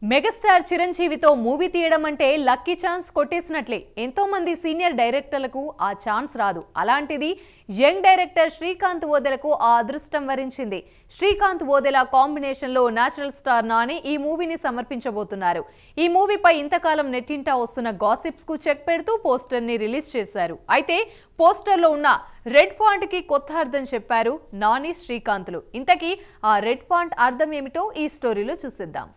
Megastar చిరంజీవితో movie తీయడం అంటే lucky chance కొట్టేసినట్లే. ఎంతో మంది సీనియర్ డైరెక్టర్లకు ఆ ఛాన్స్ రాదు. అలాంటిది యంగ్ డైరెక్టర్ శ్రీకాంత్ ఓదెలకు ఆ అదృష్టం వరించింది. శ్రీకాంత్ ఓదెల కాంబినేషన్ లో నేచురల్ స్టార్ నాని ఈ మూవీని సమర్పించబోతున్నారు. ఈ మూవీపై ఇంతకాలం నెట్టింటా వస్తున్న గాసిప్స్ కు చెక్ పెడుతూ పోస్టర్ ని రిలీజ్ చేశారు. అయితే పోస్టర్ లో ఉన్న రెడ్ ఫాంట్ కి కొత్త అర్థం చెప్పారు నాని శ్రీకాంత్లు. ఇంతకీ ఆ రెడ్ ఫాంట్ అర్థం ఏమిటో ఈ స్టోరీలో చూసేద్దాం.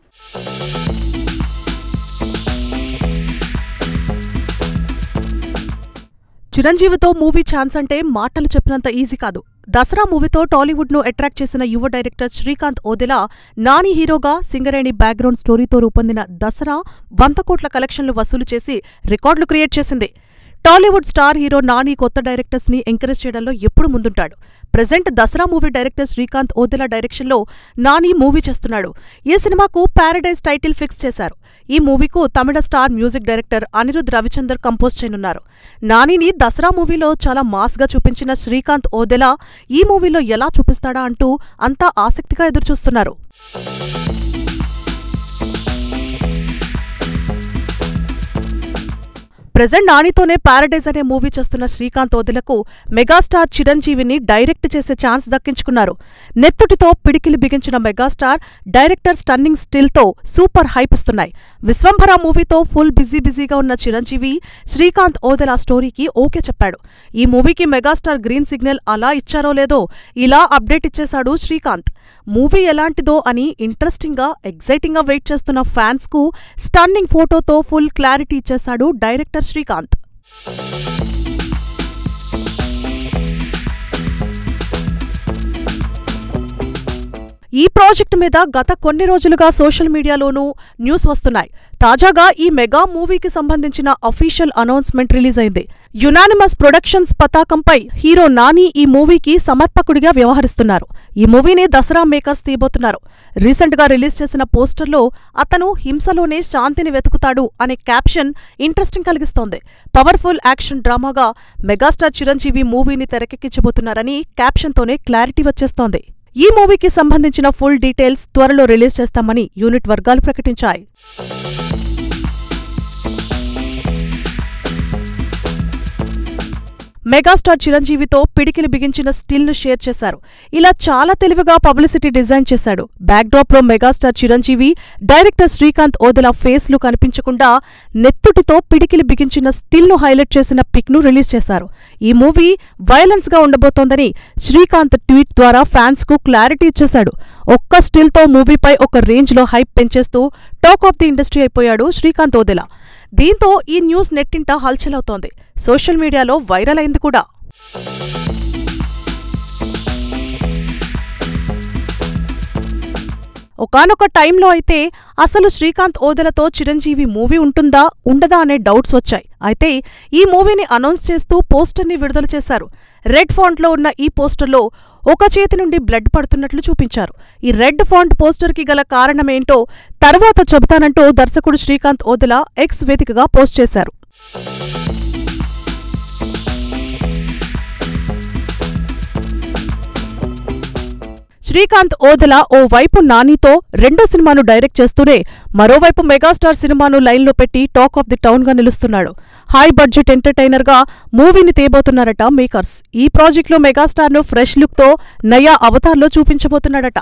చిరంజీవితో మూవీ ఛాన్స్ అంటే మాటలు చెప్పినంత ఈజీ కాదు. దసరా మూవీతో టాలీవుడ్ ను అట్రాక్ట్ చేసిన యువ డైరెక్టర్ శ్రీకాంత్ ఓదెల నాని హీరోగా సింగరేణి బ్యాక్గ్రౌండ్ స్టోరీతో రూపొందిన దసరా 100 కోట్ల కలెక్షన్లు వసూలు చేసి రికార్డులు క్రియేట్ చేసింది. టాలీవుడ్ స్టార్ హీరో నాని కొత్త డైరెక్టర్స్ ని ఎంకరేజ్ చేయడంలో ఎప్పుడు ముందుంటాడు. Present Dasara movie director Srikanth Odela డైరెక్షన్లో నాని మూవీ చేస్తున్నాడు. ఈ సినిమాకు ప్యారడైజ్ టైటిల్ ఫిక్స్ చేశారు. ఈ మూవీకు Tamil star music director Anirudh Ravichander compose చేయనున్నారు. నానిని దసరా మూవీలో చాలా మాస్గా చూపించిన శ్రీకాంత్ ఓదెల ఈ మూవీలో ఎలా చూపిస్తాడా అంటూ అంతా ఆసక్తిగా ఎదురుచూస్తున్నారు. ప్రెజెంట్ నానితోనే ప్యారడైజ్ అనే మూవీ చేస్తున్న శ్రీకాంత్ ఓదెలకు మెగాస్టార్ చిరంజీవిని డైరెక్ట్ చేసే ఛాన్స్ దక్కించుకున్నారు. నెత్తుటితో పిడికిలి బిగించిన మెగాస్టార్ డైరెక్టర్ స్టన్నింగ్ స్టిల్తో సూపర్ హైప్ ఇస్తున్నాయి. విశ్వంభర మూవీతో ఫుల్ బిజీగా ఉన్న చిరంజీవి శ్రీకాంత్ ఓదెల స్టోరీకి ఓకే చెప్పాడు. ఈ మూవీకి మెగాస్టార్ గ్రీన్ సిగ్నల్ అలా ఇచ్చారో లేదో ఇలా అప్డేట్ ఇచ్చేశాడు శ్రీకాంత్. మూవీ ఎలాంటిదో అని ఇంట్రెస్టింగ్గా ఎగ్జైటింగ్గా వెయిట్ చేస్తున్న ఫ్యాన్స్కు స్టన్నింగ్ ఫోటోతో ఫుల్ క్లారిటీ ఇచ్చేశాడు డైరెక్టర్ శ్రీకాంత్. ఈ ప్రాజెక్టు మీద గత కొన్ని రోజులుగా సోషల్ మీడియాలోనూ న్యూస్ వస్తున్నాయి. తాజాగా ఈ మెగా మూవీకి సంబంధించిన అఫీషియల్ అనౌన్స్మెంట్ రిలీజ్ అయింది. యునానిమస్ ప్రొడక్షన్స్ పతాకంపై హీరో నాని ఈ మూవీకి సమర్పకుడిగా వ్యవహరిస్తున్నారు. ఈ మూవీని దసరా మేకర్స్ తీయబోతున్నారు. రీసెంట్గా రిలీజ్ చేసిన పోస్టర్లో అతను హింసలోనే శాంతిని వెతుకుతాడు అనే క్యాప్షన్ ఇంట్రెస్టింగ్ కలిగిస్తోంది. పవర్ఫుల్ యాక్షన్ డ్రామాగా మెగాస్టార్ చిరంజీవి మూవీని తెరకెక్కించబోతున్నారని క్యాప్షన్తోనే క్లారిటీ వచ్చేస్తోంది. ఈ మూవీకి సంబంధించిన ఫుల్ డీటెయిల్స్ త్వరలో రిలీజ్ చేస్తామని యూనిట్ వర్గాలు ప్రకటించాయి. మెగాస్టార్ చిరంజీవితో పిడికిలి బిగించిన స్టిల్ను షేర్ చేశారు. ఇలా చాలా తెలివిగా పబ్లిసిటీ డిజైన్ చేశాడు. బ్యాక్డ్రాప్లో మెగాస్టార్ చిరంజీవి, డైరెక్టర్ శ్రీకాంత్ ఓదెల ఫేస్లు కనిపించకుండా నెత్తుటితో పిడికిలి బిగించిన స్టిల్ను హైలైట్ చేసిన పిక్ను రిలీజ్ చేశారు. ఈ మూవీ వైలెన్స్గా ఉండబోతోందని శ్రీకాంత్ ట్వీట్ ద్వారా ఫ్యాన్స్కు క్లారిటీ ఇచ్చేశాడు. ఒక్క స్టిల్తో మూవీపై ఒక రేంజ్లో హైప్ పెంచేస్తూ టాక్ ఆఫ్ ది ఇండస్ట్రీ అయిపోయాడు శ్రీకాంత్ ఓదెల. దీంతో ఈ న్యూస్ నెట్టింట హల్చల్ అవుతోంది. సోషల్ మీడియాలో వైరల్ అయింది కూడా. ఒకానొక టైంలో అయితే అసలు శ్రీకాంత్ ఓదెలతో చిరంజీవి మూవీ ఉంటుందా ఉండదా అనే డౌట్స్ వచ్చాయి. అయితే ఈ మూవీని అనౌన్స్ చేస్తూ పోస్టర్ని విడుదల చేశారు. రెడ్ ఫాంట్లో ఉన్న ఈ పోస్టర్లో ఒక చేతి నుండి బ్లడ్ పడుతున్నట్లు చూపించారు. ఈ రెడ్ ఫాంట్ పోస్టర్కి గల కారణమేంటో తర్వాత చెబుతానంటూ దర్శకుడు శ్రీకాంత్ ఓదెల ఎక్స్ వేదికగా పోస్ట్ చేశారు. శ్రీకాంత్ ఓదెల ఓ వైపు నానితో రెండో సినిమాను డైరెక్ట్ చేస్తూనే మరోవైపు మెగాస్టార్ సినిమాను లైన్లో పెట్టి టాక్ ఆఫ్ ది టౌన్గా నిలుస్తున్నాడు. హై బడ్జెట్ ఎంటర్టైనర్గా మూవీని తేబోతున్నారట మేకర్స్. ఈ ప్రాజెక్టులో మెగాస్టార్ను ఫ్రెష్ లుక్తో నయా అవతార్లో చూపించబోతున్నాడట.